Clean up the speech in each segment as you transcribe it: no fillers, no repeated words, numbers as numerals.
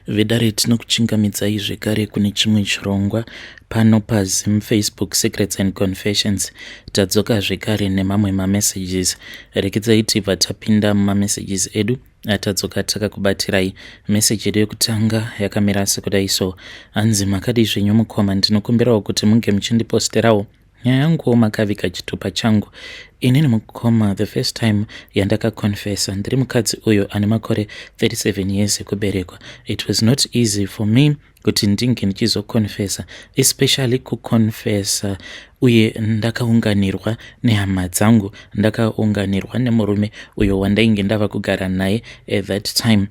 Vedare tinokuchingamidzai zvekare kune chimwe chirongwa pano paZim Facebook Secrets and Confessions. Tadzoka zvekare nemamwe mamessages. Rekedzai tibva tapinda mumamessages edu atadzoka takakubatirai. Message yedu yekutanga yakamira sekudai so: hanzi makadi zvenyu mukoma, ndinokumbirawo kuti munge muchindiposterawo nyaya yangu makavika chitupa changu. Inini mukoma, the first time yandakakonfesa ndiri mukadzi uyo ane makore 37 years ekuberekwa. It was not easy for me kuti ndinge ndichizokonfesa, especially kukonfesa uye ndakaunganirwa nehama dzangu, ndakaunganirwa nemurume uyo wandainge ndava kugara naye at that time.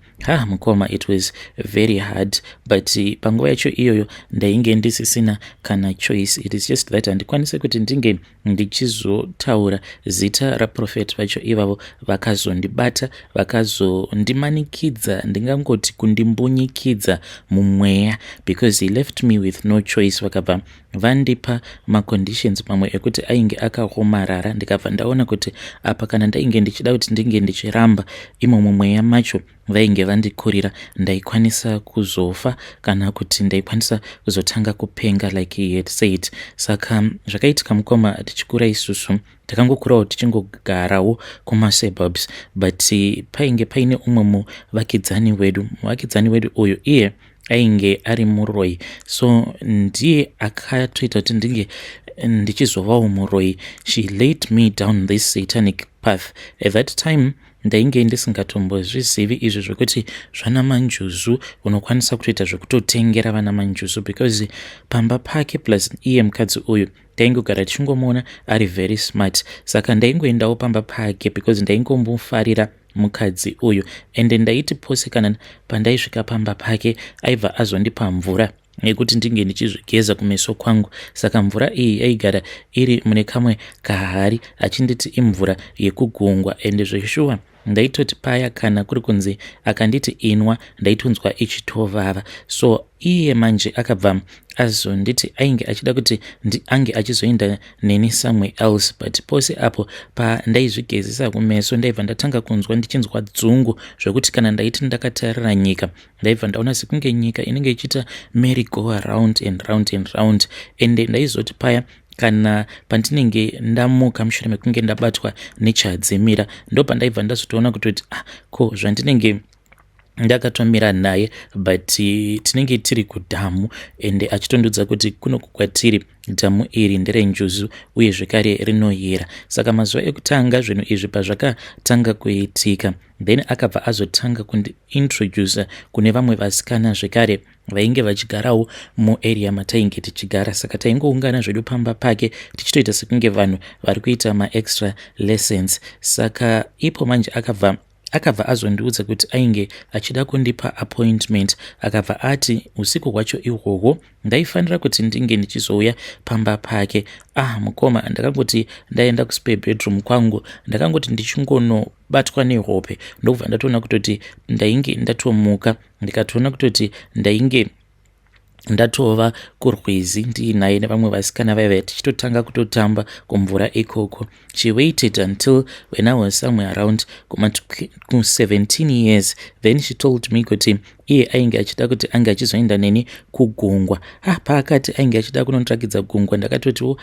Mukoma, it was very hard, but panguva yacho iyoyo ndainge ndisisina kana choice. It is just that handikwanise kuti ndinge ndichizotaura zita raprofeti vacho ivavo vakazondibata, vakazondimanikidza, ndingangoti kundimbunyikidza mumweya, because he left me with no choice. Vakabva vandipa maconditions mamwe ekuti ainge akaomarara, ndikabva ndaona kuti apa kana ndainge ndichida kuti ndinge ndichiramba imo mumweya macho vainge vandikurira, ndaikwanisa kuzofa kana kuti ndaikwanisa kuzotanga kupenga like he had said. Saka zvakaitika mukoma, tichikura isusu takangokurawo tichingogarawo kumasuburbs, but painge paine umwe muvakidzani wedu uyu iye ainge ari muroi, so ndiye akatoita kuti ndinge ndichizovawo muroi. She laid me down this satanic path. At that time ndainge ndisingatombozvizivi izvi zvekuti zvana manjuzu unokwanisa kutoita zvekutotengera vana manjuzu, because pamba pake plus iye mukadzi uyu taingogara tichingomona ari very smart. Saka ndaingoendawo pamba pake because ndaingombofarira mukadzi uyu, ende ndaiti pose kana pandaisvika pamba pake aibva azondipa mvura nekuti ndinge ndichizvigeza kumeso kwangu. Saka mvura iyi yaigara iri mune kamwe kahari achinditi imvura yekugungwa, ende zveshuwa ndaitoti paya kana kuri kunzi akanditi inwa ndaitonzwa ichitovava. So iye manje akabva azonditi ainge achida kuti ange achizoenda neni somewhere else, but pose apo pandaizvigezesa kumeso ndaibva ndatanga kunzwa ndichinzwa dzungu zvekuti kana ndaiti ndakatarira nyika ndaibva ndaona sekunge nyika inenge ichiita merry go around and round and round. Ende ndaizoti paya kana pandinenge ndamuka mushure mekunge ndabatwa nechadzimira, ndo pandaibva ndazotoona kutoti ko zvandinenge ndakatomira naye, but tinenge tiri kudhamu, ende achitondudza kuti kuno kwatiri dhamu iri nderenjuzu uye zvekare rinoyera. Saka mazuva ekutanga zvinhu izvi pazvakatanga kuitika, then akabva azotanga kundiintroduce kune vamwe vasikana zvekare vainge vachigarawo muarea matainge tichigara. Saka taingoungana zvedu pamba pake tichitoita sekunge vanhu vari kuita maextra lessons. Saka ipo manje akabva azondiudza kuti ainge achida kundipa appointment. Akabva ati usiku hwacho ihwohwo ndaifanira kuti ndinge ndichizouya pamba pake. Mukoma, ndakangoti ndaenda kuspare bedroom kwangu, ndakangoti ndichingonobatwa nehope ndobva ndatoona kutoti ndainge ndatomuka, ndikatoona kutoti ndainge ndatova kurwizi ndiinaye nevamwe vasikana vaiva tichitotanga kutotamba kumvura ikoko. She waited until when I was somewhere around ku 17 years, then she told me kuti iye ainge achida kuti ange achizoenda neni kugungwa. Paakati ainge achida kunondrakidza gungwa, ndakatotiwo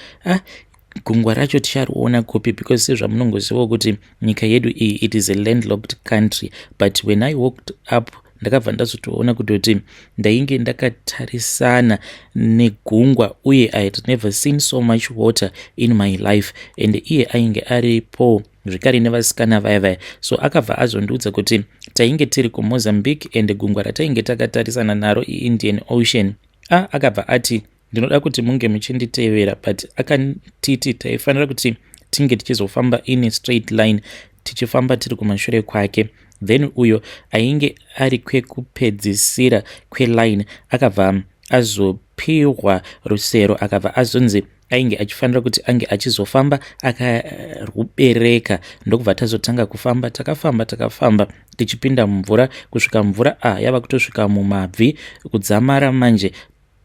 gungwa racho tichariona kopi, because sezvamunongozivawo kuti nyika yedu iyi it is a landlocked country. But when I walked up ndakabva ndazotoona kutoti ndainge ndakatarisana negungwa uye I had never seen so much water in my life, and iye ainge aripo zvikari nevasikana vaya. So akabva azondiudza kuti tainge tiri kuMozambique, and gungwa ratainge takatarisana naro iIndian Ocean. Akabva ati ndinoda kuti munge muchinditevera, but akatiti taifanira kuti tinge tichizofamba in a straight line tichifamba tiri kumashure kwake. Then uyo ainge ari kwekupedzisira kweline akabva azopiwa rusero, akabva azonzi ainge achifanira kuti ange achizofamba akarubereka. Ndokubva tazotanga kufamba, takafamba tichipinda mumvura, kusvika mvura yava kutosvika mumabvi kudzamara. Manje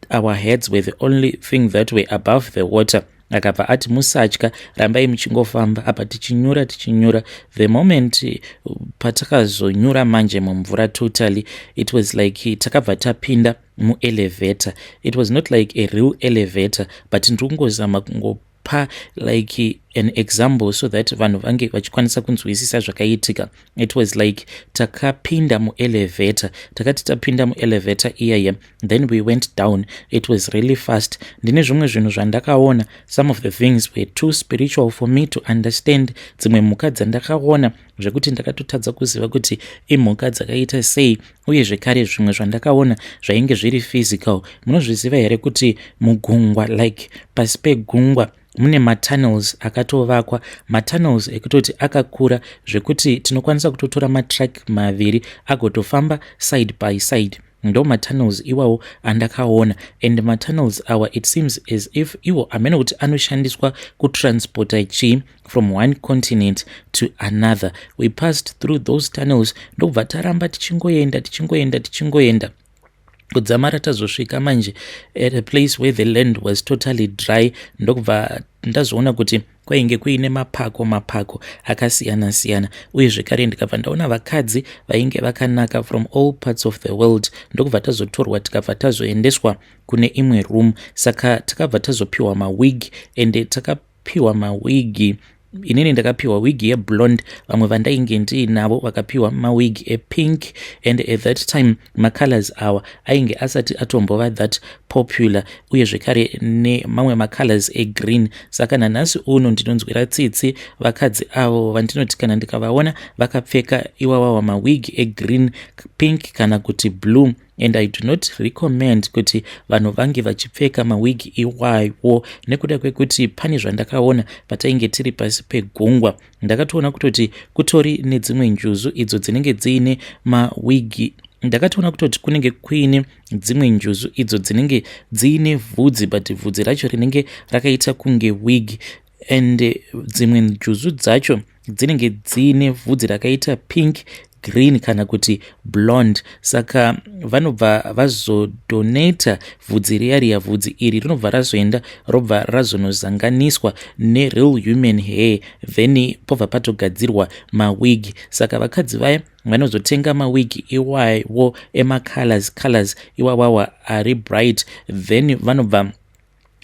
our heads were the only thing that were above the water. akabva ati musatya, rambai muchingofamba. Apa tichinyura the moment patakazonyura manje mumvura totally, it was like takabva tapinda muelevator. It was not like a real elevator, but ndikungozama kungopa like an example so that vanhu vange vachikwanisa kunzwisisa zvakaitika. It was like takapinda muelevator, takati tapinda muelevator iyaya, then we went down. It was really fast. Ndine zvimwe zvinhu zvandakaona, some of the things were too spiritual for me to understand. Dzimwe mhuka dzandakaona zvekuti ndakatotadza kuziva kuti imhuka dzakaita sei, uye zvekare zvimwe zvandakaona zvainge zviri physical. Munozviziva here kuti mugungwa, like pasi pegungwa mune matunnels akatovakwa, matunnels ekutoti akakura zvekuti tinokwanisa kutotora matrack maviri agotofamba side by side. Ndo matunnels iwawo andakaona, and matunnels awa it seems as if iwo amene kuti anoshandiswa kutransporta chi from one continent to another. We passed through those tunnels, ndobva taramba tichingoenda kudzamara tazosvika manje at a place where the land was totally dry. Ndokubva ndazoona kuti kwainge kuine mapako akasiyana-siyana, uye zvekare ndikabva ndaona vakadzi vainge vakanaka from all parts of the world. Ndokubva tazotorwa tikabva tazoendeswa kune imwe room. Saka takabva tazopiwa mawig, and takapiwa mawigi. Inini ndakapiwa wig yeblonde, vamwe vandainge ndiinavo vakapiwa mawig epink, and at that time macolors awa ainge asati atombova that popular, uye zvekare nemamwe macolors egreen. Saka nanhasi uno ndinonzwira tsitsi vakadzi avo vandinoti kana ndikavaona vakapfeka iwawawa mawig egreen, pink kana kuti blue. And I do not recommend kuti vanhu vange vachipfeka mawig iwayo, nekuda kwekuti pane zvandakaona patainge tiri pasi pegungwa. Ndakatoona kutoti kutori nedzimwe njuzu idzo dzinenge dziine mawigi. Ndakatoona kutoti kunenge kuine dzimwe njuzu idzo dzinenge dziine vhudzi, but vhudzi racho rinenge rakaita kunge wig, and dzimwe njuzu dzacho dzinenge dziine vhudzi rakaita pink, green kana kuti blonde. Saka vanobva vazodonata vhudzi riya vhudzi iri rinobva razoenda robva razonozanganiswa nereal human hair, then pobva patogadzirwa mawig. Saka vakadzi vaya vanozotenga mawig iwayo colors iwawawa ari bright, then vanobva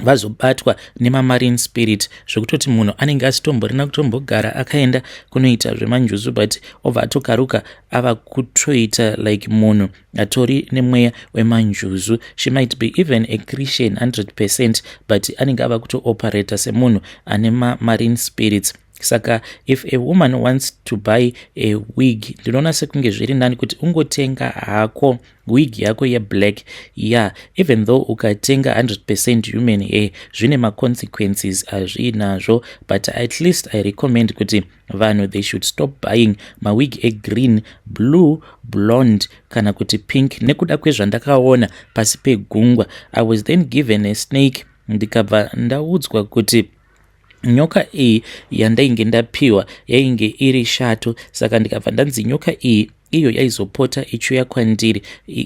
vazobatwa nemamarine spirit, zvekutoti munhu anenge asitomborina kutombogara akaenda kunoita zvemanjuzu, but obva atokaruka ava kutoita like munhu atori nemweya wemanjuzu. She might be even a Christian 100%, but anenge ava kutooperata semunhu ane marine spirits. Saka if a woman wants to buy a wig, ndinoona sekunge zviri nani kuti ungotenga hako wig yako black. Yeah, even though ukatenga 100% human hair zvine consequences azvinazvo, but at least I recommend kuti vanhu they should stop buying mawig green, blue, blonde kana kuti pink, nekuda kwezvandakaona pasi pegungwa. I was then given a snake, ndikabva ndaudzwa kuti nyoka iyi yandainge ndapiwa yainge iri shato. Saka ndikabva ndanzi nyoka iyi iyo yaizopota ichiuya kwandiri,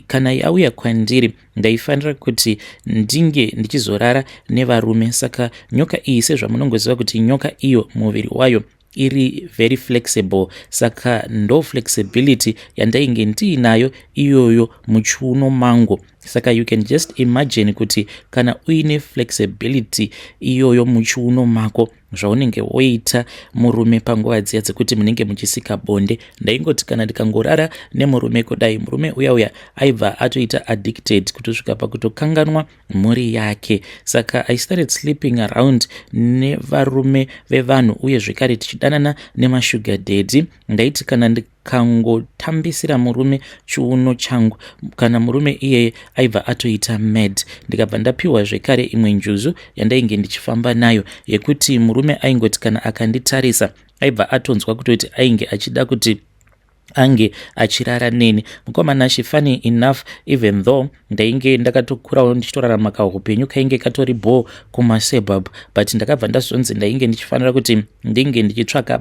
kana yauya kwandiri ndaifanira kuti ndinge ndichizorara nevarume. Saka nyoka iyi, sezvamunongoziva kuti nyoka iyo muviri wayo iri very flexible, saka ndo flexibility yandainge ndiinayo iyoyo muchiuno mangu. Saka you can just imagine kuti kana uine flexibility iyoyo muchiuno mako, zvaunenge woita murume panguva dziya dzekuti munenge muchisika bonde. Ndaingoti kana ndikangorara nemurume kudai, murume uya aibva atoita addicted kutosvika pakutokanganwa mhuri yake. Saka I started sleeping around nevarume vevanhu, uye zvekare tichidanana nemasugar daddy. Ndaiti kana ndikangotambisira murume chiuno changu, kana murume iyeye aibva atoita mad. Ndikabva ndapiwa zvekare imwe njuzu yandainge ndichifamba nayo yekuti murume aingoti kana akanditarisa aibva atonzwa kutoti ainge achida kuti ange achirara neni. Mukomana she funny enough, even though ndainge ndakatokurawo ndichitorarama kaupenyu kainge katori bhoo kumasebhabhu, but ndakabva ndazonzi ndainge ndichifanira kuti ndinge ndichitsvaka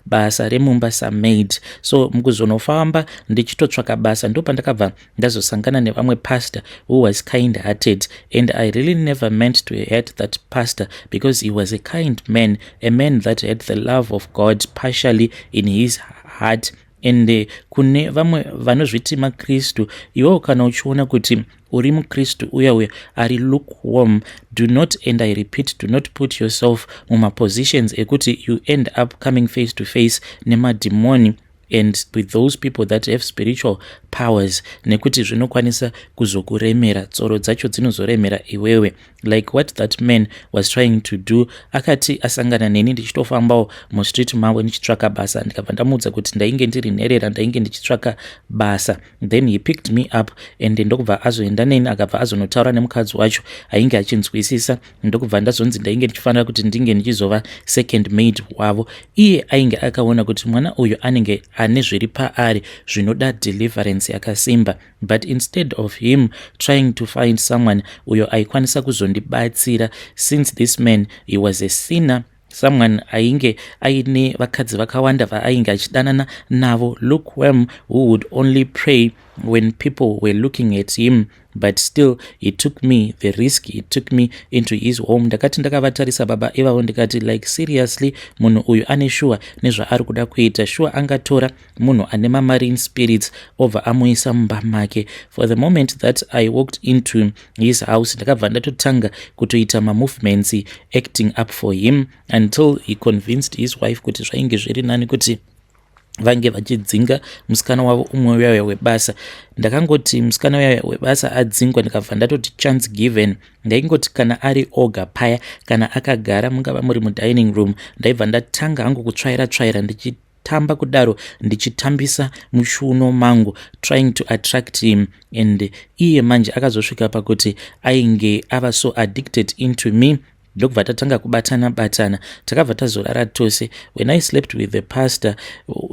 basa remumba samaid. So mukuzonofamba ndichitotsvaka basa ndo pandakabva ndazosangana nevamwe pastor who was kind hearted, and I really never meant to hurt that pastor because he was a kind man, a man that had the love of God partially in his heart. And kune vamwe vanozviti maKristu, iwo kana uchiona kuti uri muKristu uya ari lukewarm, do not, and I repeat, do not put yourself muma positions ekuti you end up coming face to face nemademoni and with those people that have spiritual powers, nekuti zvinokwanisa kuzokuremera, tsoro dzacho dzinozoremera iwewe, like what that man was trying to do. Akati asangana neni ndichitofambawo mustreet mavo ndichitsvaka basa, ndikabva ndamuudza kuti ndainge ndiri nherera, ndainge ndichitsvaka basa. Then he picked me up and ndokubva azoenda neni, akabva azonotaura nemukadzi wacho ainge achinzwisisa. Ndokubva ndazonzi ndainge ndichifanira kuti ndinge ndichizova second maid wavo. Iye ainge akaona kuti mwana uyu anenge ane zviri paari zvinoda deliverance yakasimba, but instead of him trying to find someone uyo aikwanisa kuzondibatsira, since this man, he was a sinner, someone ainge aine vakadzi vakawanda vaainge achidanana navo, lukewarm, who would only pray when people were looking at him, but still he took me the risk, he took me into his home. Ndakati ndakavatarisa baba ivavo ndikati, like seriously, munhu uyu ane shuwa nezvaari kuda kuita. Shuwa angatora munhu ane marine spirits obva amuisa mumba make. For the moment that I walked into his house, ndakabva ndatotanga kutoita movements acting up for him until he convinced his wife kuti zvainge zviri nani kuti vange vachidzinga musikana wavo umwe uyaya webasa. Ndakangoti musikana uyaya webasa adzingwa, ndikabva ndatoti chance given. Ndaingoti kana ari oga paya, kana akagara mungava muri mudining room, ndaibva ndatanga hangu kutsvaira ndichitamba kudaro, ndichitambisa mushuno mangu, trying to attract him. And iye manje akazosvika pakuti ainge ava so addicted into me. Ndokubva tatanga kubatana, takabva tazorara tose. When I slept with the pastor,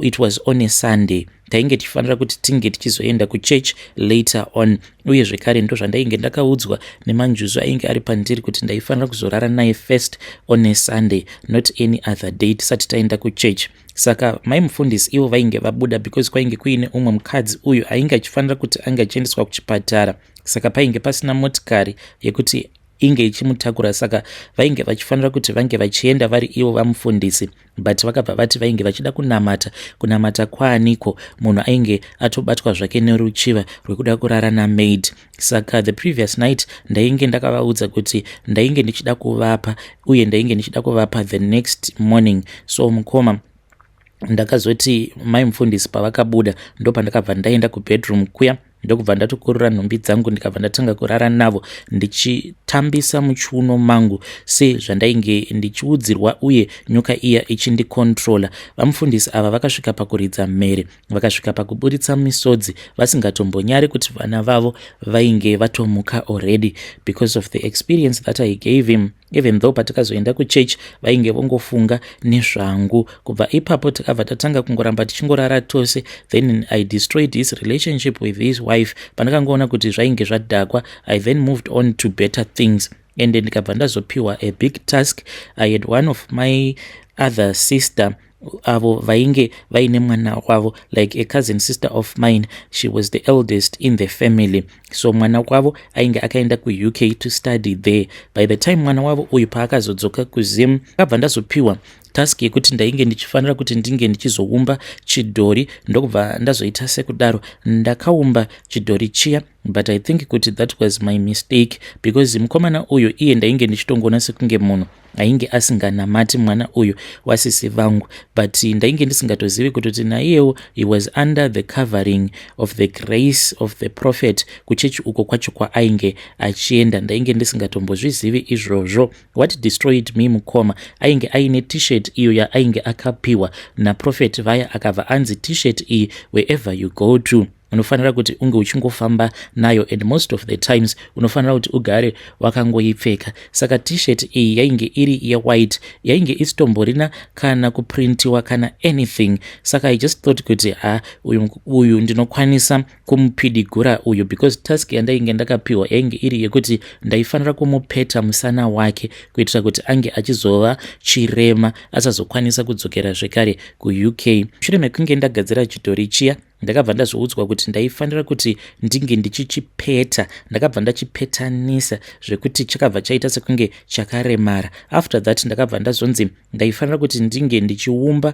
it was on a Sunday. Tainge tifanira kuti tinge tichizoenda kuchurch later on, uye zvekare ndo zvandainge ndakaudzwa nemanjuzu ainge ari pandiri kuti ndaifanira kuzorara naye first on a Sunday, not any other day tisati taenda kuchurch. Saka maimufundisi ivo vainge vabuda because kwainge kuine umwe mukadzi uyu ainge achifanira kuti ange achiendeswa kuchipatara, saka painge pasina motikari yekuti inge ichimutakura, saka vainge vachifanira kuti vange vachienda vari ivo vamufundisi, but vakabva vati vainge vachida kunamata kwaaniko munhu ainge atobatwa zvake neruchiva rwekuda kurara namaid. Saka the previous night ndainge ndakavaudza kuti ndainge ndichida kuvapa, uye ndainge ndichida kuvapa the next morning. So mukoma ndakazoti mai mufundisi pavakabuda ndo pandakabva ndaenda kubedroom kuya, ndokubva ndatokurura nhumbi dzangu ndikabva ndatanga kurara navo, ndichitambisa muchiuno mangu sezvandainge ndichiudzirwa, uye nyoka iya ichindikontrola. Vamufundisi ava vakasvika pakuridza mhere, vakasvika pakuburitsa misodzi, vasingatombonyari kuti vana vavo vainge vatomuka already because of the experience that I gave him. Even though patakazoenda kuchurch vainge vongofunga nezvangu. Kubva ipapo takabva tatanga kungoramba tichingorara tose. Then I destroyed his relationship with his wife. Pandakangoona kuti zvainge zvadhakwa, I then moved on to better things. And ndikabva ndazopiwa a big task. I had one of my other sister avo vainge vaine mwana wavo, like a cousin sister of mine. She was the eldest in the family. So mwana wavo ainge akaenda ku-UK to study there. By the time mwana wavo uyu paakazodzoka kuZim, akabva ndazopiwa task yekuti ndainge ndichifanira kuti ndinge ndichizoumba chidhori. Ndokubva ndazoita sekudaro, ndakaumba chidhori chiya, but I think kuti that was my mistake because mukomana uyu iye ndainge ndichitongona sekunge munhu ainge asinganamati mwana uyu wasisi vangu, but ndainge ndisingatozivi kuti naiyewo he was under the covering of the grace of the prophet kuchechi uko kwacho kwaainge achienda. Ndainge ndisingatombozvizivi izvozvo. What destroyed me mukoma, ainge aine t-shirt iyo yaainge akapiwa naprofeti vaya, akabva anzi t-shirt iyi wherever you go to unofanira kuti unge uchingofamba nayo, and most of the times unofanira kuti ugare wakangoipfeka. Saka t-shirt iyi yainge iri yewhite, yainge isitomborina kana kuprintiwa kana anything. Saka I just thought kuti uyu ndinokwanisa kumupidigura uyu, because task yandainge ndakapiwa yainge iri yekuti ndaifanira kumupeta musana wake kuitira kuti ange achizova chirema asazokwanisa kudzokera zvekare kuUK. Shure mekunge ndagadzira chidhori chiya, ndakabva ndazoudzwa kuti ndaifanira kuti ndinge ndichichipeta. Ndakabva ndachipetanisa zvekuti chakabva chaita sekunge chakaremara. After that ndakabva ndazonzi ndaifanira kuti ndinge ndichiumba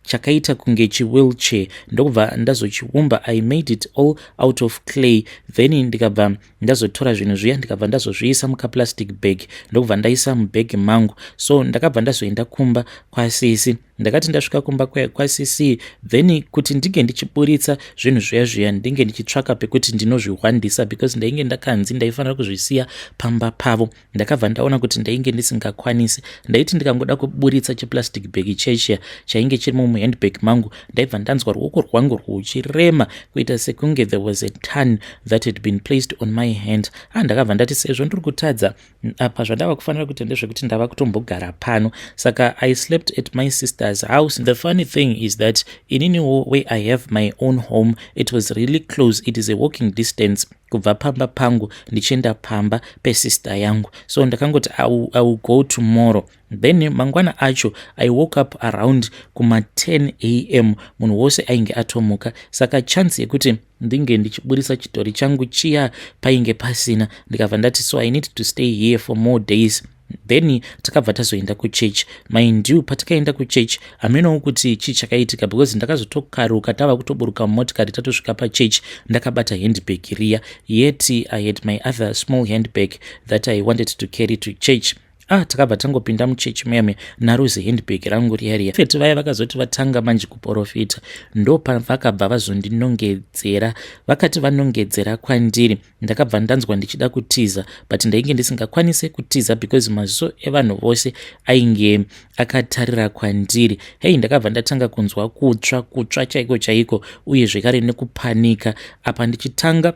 chakaita kunge wheelchair. Ndokubva ndazochiumba. I made it all out of clay. Then ndikabva ndazotora zvinhu zviya ndikabva ndazozviisa mukaplastic bag, ndokubva ndaisa mubhegi mangu. So ndakabva ndazoenda kumba kwasisi. Ndakati ndasvika kumba kwasisi, then kuti ndinge ndichiburitsa zvinhu zviya ndinge ndichitsvaka pekuti ndinozvihwandisa, because ndainge ndakanzi ndaifanira kuzvisiya pamba pavo. Ndakabva ndaona kuti ndainge ndisingakwanisi. Ndaiti ndikangoda kuburitsa chiplastic bag chechiya chainge chiri muhandbag mangu, ndaibva ndanzwa ruoko rwangu ruchirema kuita sekunge there was a ton that had been placed on my hand. Ndakabva ndati sezvo ndiri kutadza apa zvandava kufanira kuti ndezvekuti ndava kutombogara pano. Saka I slept at my sister's house. The funny thing is that in any way I have my own home, it was really close. It is a walking distance kubva pamba pangu ndichienda pamba pesister yangu. So ndakangoti I will go tomorrow. Then mangwana acho I woke up around kuma 10 a.m. munhu wose ainge atomuka. Saka chance yekuti ndinge ndichiburisa chidhori changu chiya painge pasina. Ndikabva ndati so I need to stay here for more days. Then takabva tazoenda kuchurch. Mind you, patakaenda kuchurch hamenowo kuti chii chakaitika, because ndakazotokaruka tava kutoburuka mumotikari tatosvika pachurch ndakabata handbag riya. Yet I had my other small handbag that I wanted to carry to church. Takabva tangopinda muchechi muyame naruzi handbag rangu riya. Feti vaya vakazoti vatanga manje kuprofita, ndo pavakabva vazondinongedzera. Vakati vanongedzera kwandiri, ndakabva ndanzwa ndichida kutiza, but ndainge ndisingakwanise kutiza because maziso evanhu vose ainge akatarira kwandiri. Ndakabva ndatanga kunzwa kutsva chaiko uye zvekare nekupanika. Apa ndichitanga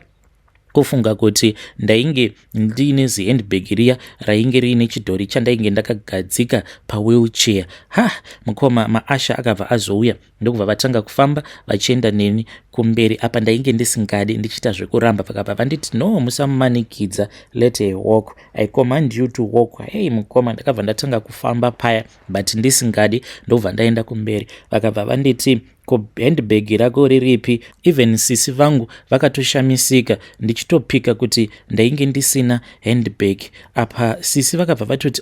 kufunga kuti ndainge ndine zihandbag riya rainge riine chidhori chandainge ndakagadzika pawheelchair. Mukoma maasha akabva azouya, ndokubva vatanga kufamba vachienda neni kumberi. Apa ndainge ndisingadi ndichita zvekuramba, vakabva vanditi no, musamumanikidza, let her walk, I command you to walk. Mukoma ndakabva ndatanga kufamba paya, but ndisingadi. Ndokubva ndaenda kumberi, vakabva vanditi ko handbag rako riripi. Even sisi vangu vakatoshamisika ndichitopika kuti ndainge ndisina handbag. Apa sisi vakabva vatoti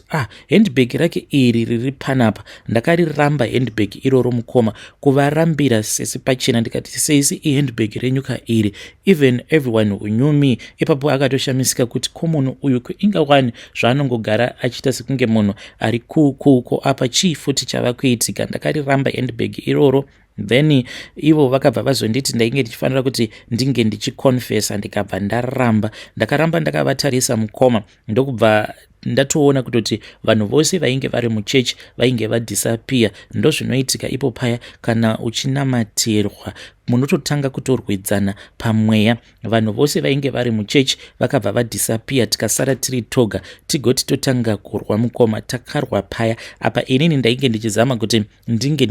handbag rake iri riri panapa. Ndakariramba handbag iroro mukoma, kuvarambira sisi pachena. Ndikati sisi handbag renyuka iri. Even everyone who knew me ipapo akatoshamisika kuti ko munhu uyu ingawani zvaanongogara achiita sekunge munhu ari kuuko apa chii futi chava kuitika. Ndakariramba handbag iroro. Then ivo vakabva vazonditi ndainge ndichifanira kuti ndinge ndichiconfessa. Ndikabva ndaramba, ndakaramba ndakavatarisa mukoma. Ndokubva ndatoona kutoti vanhu vose vainge vari muchechi vainge vadisappear. Ndo zvinoitika ipo paya kana uchinamatirwa, munototanga kutorwidzana pamweya. Vanhu vose vainge vari muchechi vakabva vadisappear, tikasara tiri toga tigoti totanga kurwa mukoma. Takarwa paya. Apa inini ndainge ndichizama kuti ndinge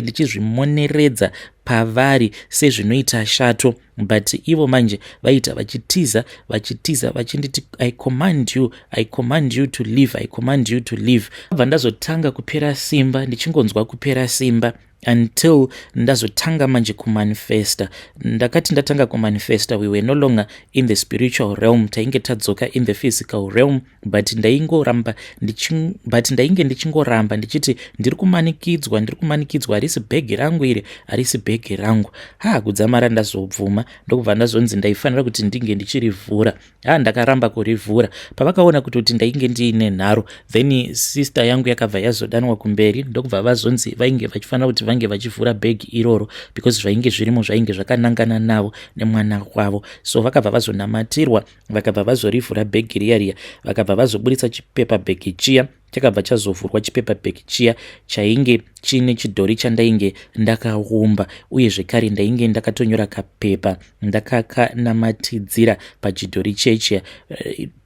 ndichizvimoneredza pavari sezvinoita shato, but ivo manje vaita vachitiza vachinditi I command you to leave, I command you to leave. Abva ndazotanga kupera simba, ndichingonzwa kupera simba until ndazotanga manje kumanifesta. Ndakati ndatanga kumanifesta, we were no longer in the spiritual realm, tainge tadzoka in the physical realm, but ndainge ndichingoramba ndichiti ndiri kumanikidzwa, harisi bhegi rangu iri, harisi bhegi rangu. Kudzamara ndazobvuma, ndokubva ndazonzi ndaifanira kuti ndinge ndichirivhura. Ndakaramba kurivhura. Pavakaona kuti ndainge ndiine nharo, then sister yangu yakabva yazodanwa kumberi, ndokubva vazonzi vainge vachifanira kuti vange vachivhura bhegi iroro because zvainge zvirimo zvainge zvakanangana navo nemwana wavo. So vakabva vazonamatirwa, vakabva vazorivhura bhegi riya vakabva vazobudisa chipepa bhegi chiya chakabva chazovhurwa chipepa bhegi chiya chainge chine chidhori chandainge ndakaumba, uye zvekare ndainge ndakatonyora kapepa ndakakanamatidzira pachidhori chechiya.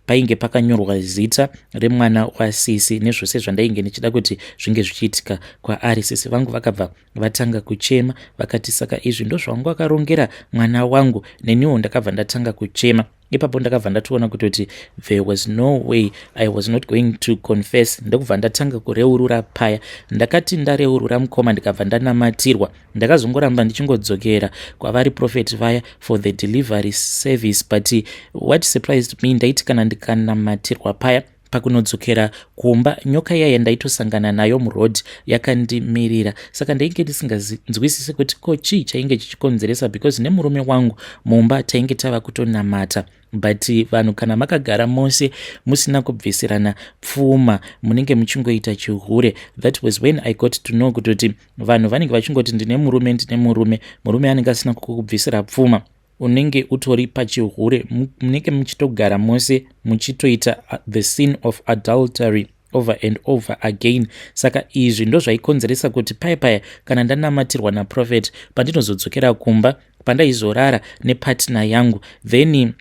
Painge pakanyorwa zita remwana waSisi nezvose zvandainge ndichida kuti zvinge zvichiitika kwaari. Sisi vangu vakabva vatanga kuchema, vakati saka izvi ndozvangu vakarongera mwana wangu, neniwo ndakabva ndatanga kuchema. Ipapo ndakabva ndatoona kuti there was no way I was not going to confess. Ndokubva ndatanga kureurura paya. Ndakati ndareurura mukoma ndikabva ndanamatirwa, ndakazongoramba ndichingodzokera kwavari prophet vaya for the delivery service, but what surprised me, ndaiti kana ndikanamatirwa paya pakunodzokera kumba, nyoka iya yandaitosangana nayo murodhi yakandimirira. Saka ndainge ndisinganzwisisi kuti ko chii chainge chichikonzeresa, because nemurume wangu mumba tainge tava kutonamata. But vanhu kana makagara mose musina kubvisirana pfuma, munenge muchingoita chihure. That was when I got to know kuti vanhu vanenge vachingoti ndine murume anenge asina kukubvisira pfuma, unenge utori pachihure, munenge muchitogara mose muchitoita the sin of adultery over and over again. Saka izvi ndo zvaikonzeresa kuti paya kana ndanamatirwa naprofeti, pandinozodzokera kumba pandaizorara nepartner yangu, then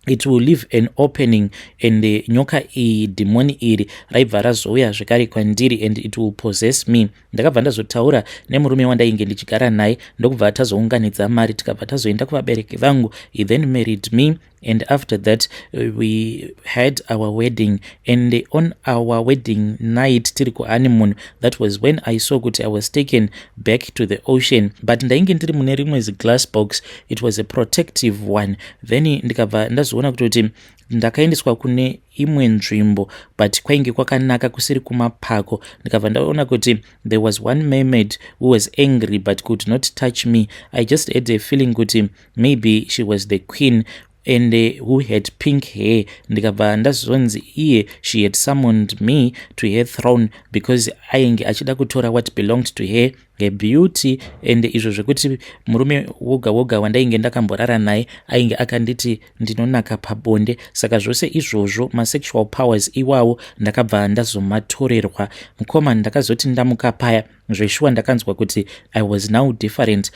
it will leave an opening, and nyoka iyi dhimoni iri raibva razouya zvekare kwandiri and it will possess me. Ndakabva ndazotaura nemurume wandainge ndichigara naye, ndokubva tazounganidza mari tikabva tazoenda kuvabereki vangu. He then married me, and after that we had our wedding, and on our wedding night tiri kuhoneymoon, that was when I saw kuti I was taken back to the ocean, but ndainge ndiri mune rimwe glass box, it was a protective one. Then ndikabva ndazoona kuti ndakaendeswa kune imwe nzvimbo, but kwainge kwakanaka kusiri kumapako. Ndikabva ndaona kuti there was one mermaid who was angry but could not touch me. I just had a feeling kuti maybe she was the queen and who had pink hair. Ndikabva ndazonzi iye she had summoned me to her throne because ainge achida kutora what belonged to her, her beauty, and izvo zvekuti murume woga wandainge ndakamborara naye ainge akanditi ndinonaka pabonde. Saka zvose izvozvo masexual powers iwawo ndakabva ndazomatorerwa. Mukoma ndakazoti ndamuka paya zveshuwa ndakanzwa kuti I was now different,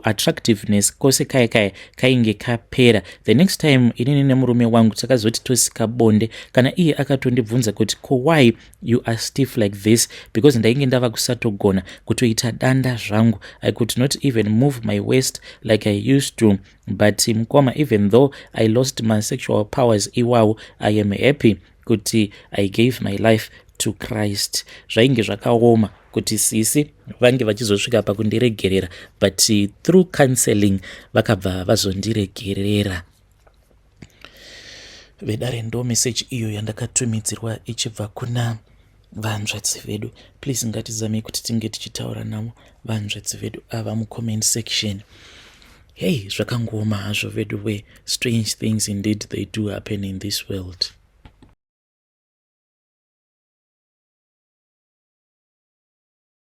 attractiveness kose kaya kainge kapera. The next time inini nemurume wangu takazoti tosika bonde, kana iye akatondibvunza kuti why you are stiff like this, because ndainge ndava kusatogona kutoita danda zvangu. I could not even move my waist like I used to, but mukoma, even though I lost my sexual powers iwawo, I am happy kuti I gave my life to Christ. Zvainge zvakaoma kuti sisi vange vachizosvika pakundiregerera, but through counseling vakabva vazondiregerera. Vedare ndo message iyo yandakatumidzirwa ichibva kuna vanzvadzi vedu. Please ngatizame kuti tinge tichitaura navo vanzvadzi vedu ava mucomment section. Hey, zvakangooma hazvo vedu we, strange things indeed they do happen in this world.